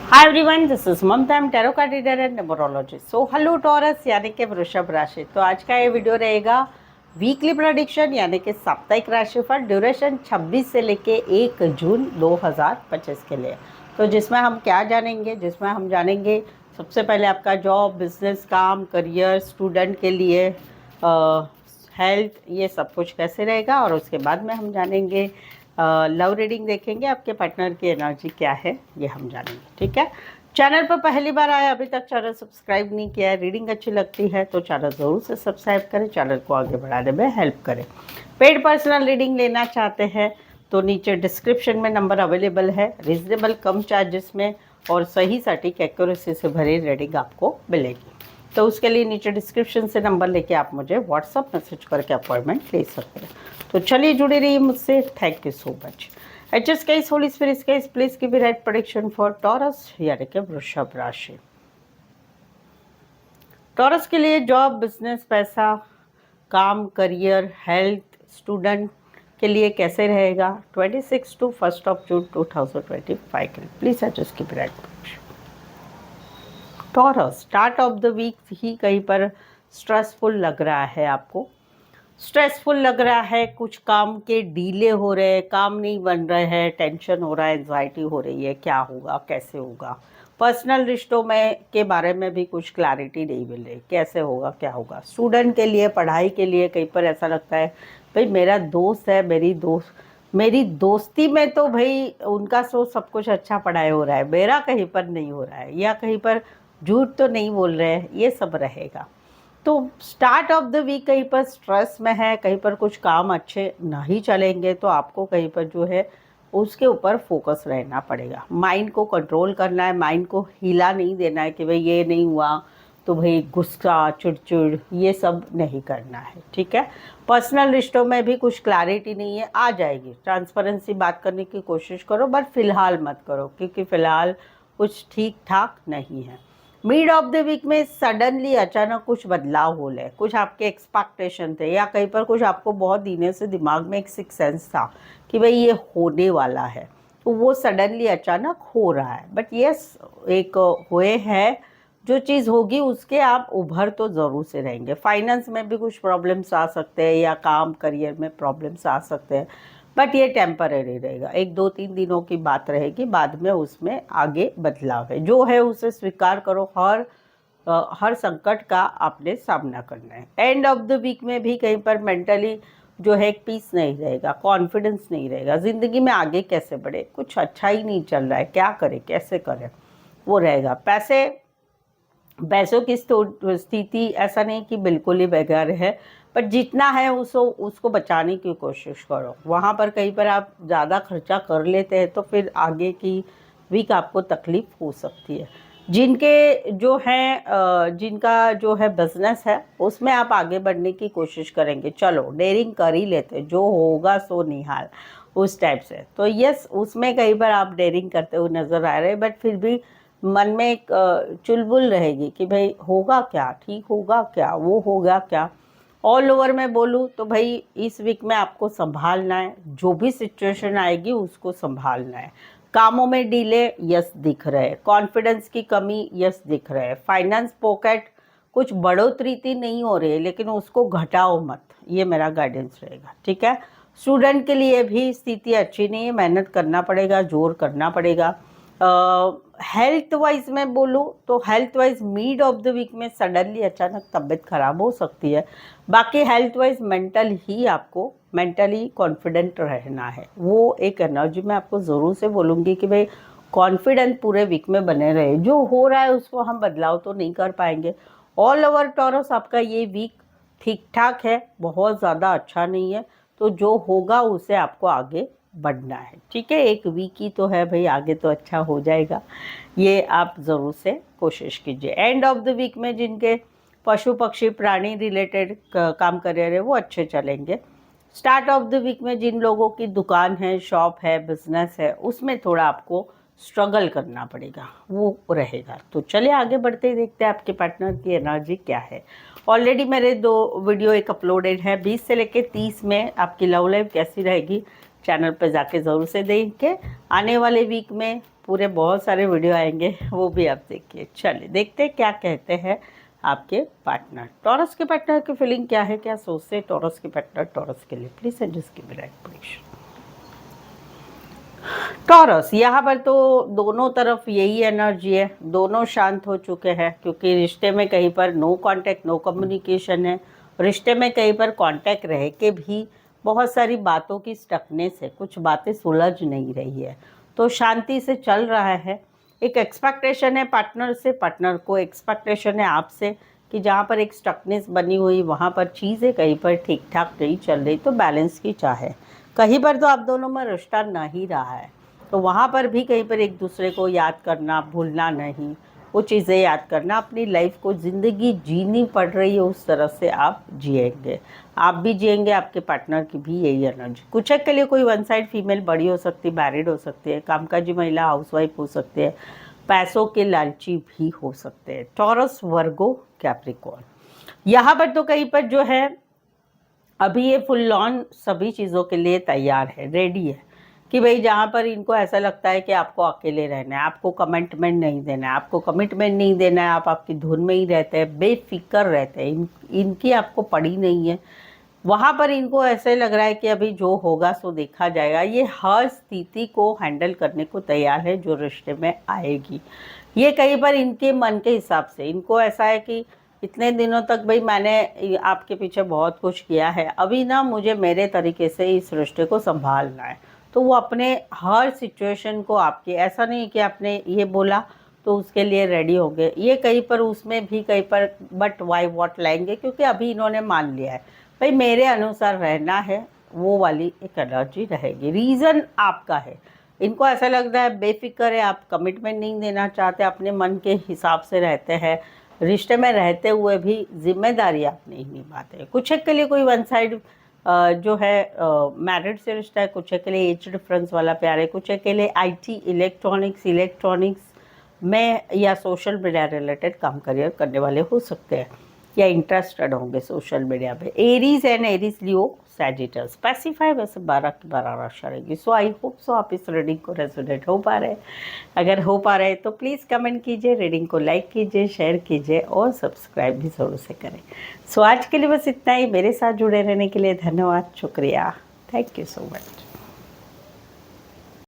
Hi everyone, this is Mamata, I am tarot card reader and numerologist. So hello Taurus यानी कि वृषभ राशि। तो आज का ये वीडियो रहेगा वीकली प्रेडिक्शन यानी कि साप्ताहिक राशिफल, ड्यूरेशन 26 से लेके 1 जून 2025 के लिए। तो जिसमें हम क्या जानेंगे, जिसमें हम जानेंगे सबसे पहले आपका जॉब, बिजनेस, काम, करियर, स्टूडेंट के लिए हेल्थ, ये सब कुछ कैसे रहेगा। और उसके बाद में हम जानेंगे लव रीडिंग, देखेंगे आपके पार्टनर की एनर्जी क्या है, ये हम जानेंगे। ठीक है, चैनल पर पहली बार आए, अभी तक चैनल सब्सक्राइब नहीं किया है, रीडिंग अच्छी लगती है तो चैनल ज़रूर से सब्सक्राइब करें, चैनल को आगे बढ़ाने में हेल्प करें। पेड पर्सनल रीडिंग लेना चाहते हैं तो नीचे डिस्क्रिप्शन में नंबर अवेलेबल है, रीजनेबल कम चार्जेस में और सही सटीक एक्यूरेसी से भरी रीडिंग आपको मिलेगी। तो उसके लिए नीचे डिस्क्रिप्शन से नंबर लेके आप मुझे व्हाट्सअप मैसेज करके अपॉइंटमेंट ले सकते हैं। तो चलिए जुड़े रहिए मुझसे। Thank you so much. HS case, Holi spirit case, please give right prediction for taurus यानी कि वृषभ राशि। टॉरस के लिए जॉब, बिजनेस, पैसा, काम, करियर, हेल्थ, स्टूडेंट के लिए कैसे रहेगा 26 टू 1 जून 2025 के लिए। प्लीज एचएस give right prediction. Taurus, start of the week ही कहीं पर स्ट्रेसफुल लग रहा है आपको, स्ट्रेसफुल लग रहा है, कुछ काम के डीले हो रहे हैं, काम नहीं बन रहे हैं, टेंशन हो रहा है, एंजाइटी हो रही है, क्या होगा, कैसे होगा। पर्सनल रिश्तों में के बारे में भी कुछ क्लैरिटी नहीं मिल रही, कैसे होगा, क्या होगा। स्टूडेंट के लिए, पढ़ाई के लिए कहीं पर ऐसा लगता है भाई मेरा दोस्त है, मेरी दोस्ती में तो भाई उनका सोच सब कुछ अच्छा पढ़ाई हो रहा है, मेरा कहीं पर नहीं हो रहा है, या कहीं पर झूठ तो नहीं बोल रहे हैं, ये सब रहेगा। तो स्टार्ट ऑफ द वीक कहीं पर स्ट्रेस में है, कहीं पर कुछ काम अच्छे नहीं चलेंगे तो आपको कहीं पर जो है उसके ऊपर फोकस रहना पड़ेगा। माइंड को कंट्रोल करना है, माइंड को हिला नहीं देना है कि भाई ये नहीं हुआ तो भाई गुस्सा, चिड़चिड़, ये सब नहीं करना है। ठीक है, पर्सनल रिश्तों में भी कुछ क्लैरिटी नहीं है, आ जाएगी। ट्रांसपेरेंसी बात करने की कोशिश करो, बट फिलहाल मत करो क्योंकि फ़िलहाल कुछ ठीक ठाक नहीं है। मिड ऑफ द वीक में सडनली अचानक कुछ बदलाव हो रहे, कुछ आपके एक्सपेक्टेशन थे या कहीं पर कुछ आपको बहुत दिनों से दिमाग में एक सिक्स सेंस था कि भाई ये होने वाला है, तो वो सडनली अचानक हो रहा है। बट यस, एक हुए है, जो चीज़ होगी उसके आप उभर तो ज़रूर से रहेंगे। फाइनेंस में भी कुछ प्रॉब्लम्स आ सकते हैं या काम करियर में प्रॉब्लम्स आ सकते हैं, बट ये टेम्पररी रहेगा, 1 2 3 दिनों की बात रहेगी, बाद में उसमें आगे बदलाव है। जो है उसे स्वीकार करो, हर संकट का आपने सामना करना है। एंड ऑफ द वीक में भी कहीं पर मेंटली जो है एक पीस नहीं रहेगा, कॉन्फिडेंस नहीं रहेगा, ज़िंदगी में आगे कैसे बढ़े, कुछ अच्छा ही नहीं चल रहा है, क्या करें, कैसे करें, वो रहेगा। पैसों की स्थिति ऐसा नहीं कि बिल्कुल ही बेकार है, पर जितना है उसको बचाने की कोशिश करो। वहाँ पर कहीं पर आप ज़्यादा खर्चा कर लेते हैं तो फिर आगे की वीक आपको तकलीफ़ हो सकती है। जिनका जो है बिजनेस है उसमें आप आगे बढ़ने की कोशिश करेंगे, चलो डेयरिंग कर ही लेते, जो होगा सो निहाल, उस टाइप से। तो यस, उसमें कई बार आप डेयरिंग करते हुए नज़र आ रहे हैं, बट फिर भी मन में एक चुलबुल रहेगी कि भाई होगा क्या, ठीक होगा क्या, वो होगा क्या। ऑल ओवर मैं बोलूँ तो भाई इस वीक में आपको संभालना है, जो भी सिचुएशन आएगी उसको संभालना है। कामों में डिले यस दिख रहे हैं, कॉन्फिडेंस की कमी यस दिख रहे हैं, फाइनेंस पॉकेट कुछ बढ़ोतरी नहीं हो रही है लेकिन उसको घटाओ मत, ये मेरा गाइडेंस रहेगा। ठीक है, स्टूडेंट के लिए भी स्थिति अच्छी नहीं है, मेहनत करना पड़ेगा, जोर करना पड़ेगा। हेल्थ वाइज मैं बोलूँ तो health wise mid of the week में सडनली अचानक तबीयत खराब हो सकती है। बाकी हेल्थ वाइज आपको मेंटली कॉन्फिडेंट रहना है, वो एक एनर्जी मैं आपको ज़रूर से बोलूँगी कि भाई कॉन्फिडेंट पूरे वीक में बने रहे। जो हो रहा है उसको हम बदलाव तो नहीं कर पाएंगे। ऑल ओवर टॉरस आपका ये वीक ठीक ठाक है, बहुत ज़्यादा अच्छा नहीं है, तो जो होगा उसे आपको आगे बढ़ना है। ठीक है, एक वीक ही तो है भाई, आगे तो अच्छा हो जाएगा, ये आप ज़रूर से कोशिश कीजिए। एंड ऑफ द वीक में जिनके पशु पक्षी प्राणी रिलेटेड काम कर रहे हैं वो अच्छे चलेंगे। स्टार्ट ऑफ द वीक में जिन लोगों की दुकान है, शॉप है, बिजनेस है, उसमें थोड़ा आपको स्ट्रगल करना पड़ेगा, वो रहेगा। तो चलिए आगे बढ़ते ही देखते हैं आपके पार्टनर की एनर्जी क्या है। ऑलरेडी मेरे 2 वीडियो एक अपलोडेड है, 20 से लेकर 30 में आपकी लव लाइफ कैसी रहेगी, चैनल पर जाके ज़रूर से देख के आने वाले वीक में पूरे बहुत सारे वीडियो आएंगे, वो भी आप देखिए। चलिए देखते हैं क्या कहते हैं आपके पार्टनर। टॉरस के पार्टनर की फीलिंग क्या है, क्या सोचते हैं टॉरस के पार्टनर टॉरस के लिए। Please and just give me right prediction. Taurus, यहाँ पर तो दोनों तरफ यही एनर्जी है, दोनों शांत हो चुके हैं, क्योंकि रिश्ते में कहीं पर नो कांटेक्ट नो कम्युनिकेशन है। रिश्ते में कहीं पर कांटेक्ट रह के भी बहुत सारी बातों की स्टकनेस है, कुछ बातें सुलझ नहीं रही है, तो शांति से चल रहा है। एक एक्सपेक्टेशन है पार्टनर से, पार्टनर को एक्सपेक्टेशन है आपसे, कि जहाँ पर एक स्टकनेस बनी हुई वहाँ पर चीज़ें कहीं पर ठीक ठाक नहीं चल रही, तो बैलेंस की चाह है। कहीं पर तो आप दोनों में रिश्ता नहीं रहा है, तो वहाँ पर भी कहीं पर एक दूसरे को याद करना, भूलना नहीं, वो चीज़ें याद करना। अपनी लाइफ को ज़िंदगी जीनी पड़ रही है, उस तरह से आप जिएंगे, आप भी जिएंगे, आपके पार्टनर की भी यही एनर्जी। कुछ एक के लिए कोई वन साइड फीमेल बड़ी हो सकती है, मैरिड हो सकती है, कामकाजी महिला हाउसवाइफ हो सकती है, पैसों के लालची भी हो सकते हैं। टॉरस, वर्गो, कैप्रिकॉर्न, यहाँ पर तो कहीं पर जो है अभी ये फुल ऑन सभी चीज़ों के लिए तैयार है, रेडी है, कि भाई जहाँ पर इनको ऐसा लगता है कि आपको अकेले रहना है, आपको कमिटमेंट नहीं देना है, आपको कमिटमेंट नहीं देना है, आप आपकी धुन में ही रहते हैं, बेफिक्र रहते हैं, इनकी आपको पड़ी नहीं है, वहाँ पर इनको ऐसे लग रहा है कि अभी जो होगा सो देखा जाएगा। ये हर स्थिति को हैंडल करने को तैयार है जो रिश्ते में आएगी। ये कहीं पर इनके मन के हिसाब से, इनको ऐसा है कि इतने दिनों तक भाई मैंने आपके पीछे बहुत कुछ किया है, अभी ना मुझे मेरे तरीके से इस रिश्ते को संभालना है, तो वो अपने हर सिचुएशन को आपके, ऐसा नहीं कि आपने ये बोला तो उसके लिए रेडी हो गए, ये कहीं पर उसमें भी कहीं पर बट वाई वॉट लाएंगे, क्योंकि अभी इन्होंने मान लिया है भाई मेरे अनुसार रहना है, वो वाली एक एनर्जी रहेगी। रीज़न आपका है, इनको ऐसा लगता है बेफिक्र है, आप कमिटमेंट नहीं देना चाहते, अपने मन के हिसाब से रहते हैं, रिश्ते में रहते हुए भी जिम्मेदारी आप नहीं निभाते। कुछ एक के लिए कोई वन साइड जो है मैरिड से रिश्ता है, कुछ एक के लिए एज डिफरेंस वाला प्यार है, कुछ एक के लिए IT इलेक्ट्रॉनिक्स में या सोशल मीडिया रिलेटेड काम करियर करने वाले हो सकते हैं, या इंटरेस्टेड होंगे सोशल मीडिया पे। Aries and Aries Leo Sagittarius specify वैसे 12 की 12 राशि रहेगी। सो आई होप सो आप इस रीडिंग को रेजोनेट हो पा रहे हैं। अगर हो पा रहे हैं तो प्लीज़ कमेंट कीजिए, रीडिंग को लाइक कीजिए, शेयर कीजिए और सब्सक्राइब भी ज़रूर से करें। सो आज के लिए बस इतना ही। मेरे साथ जुड़े रहने के लिए धन्यवाद, शुक्रिया, थैंक यू सो मच।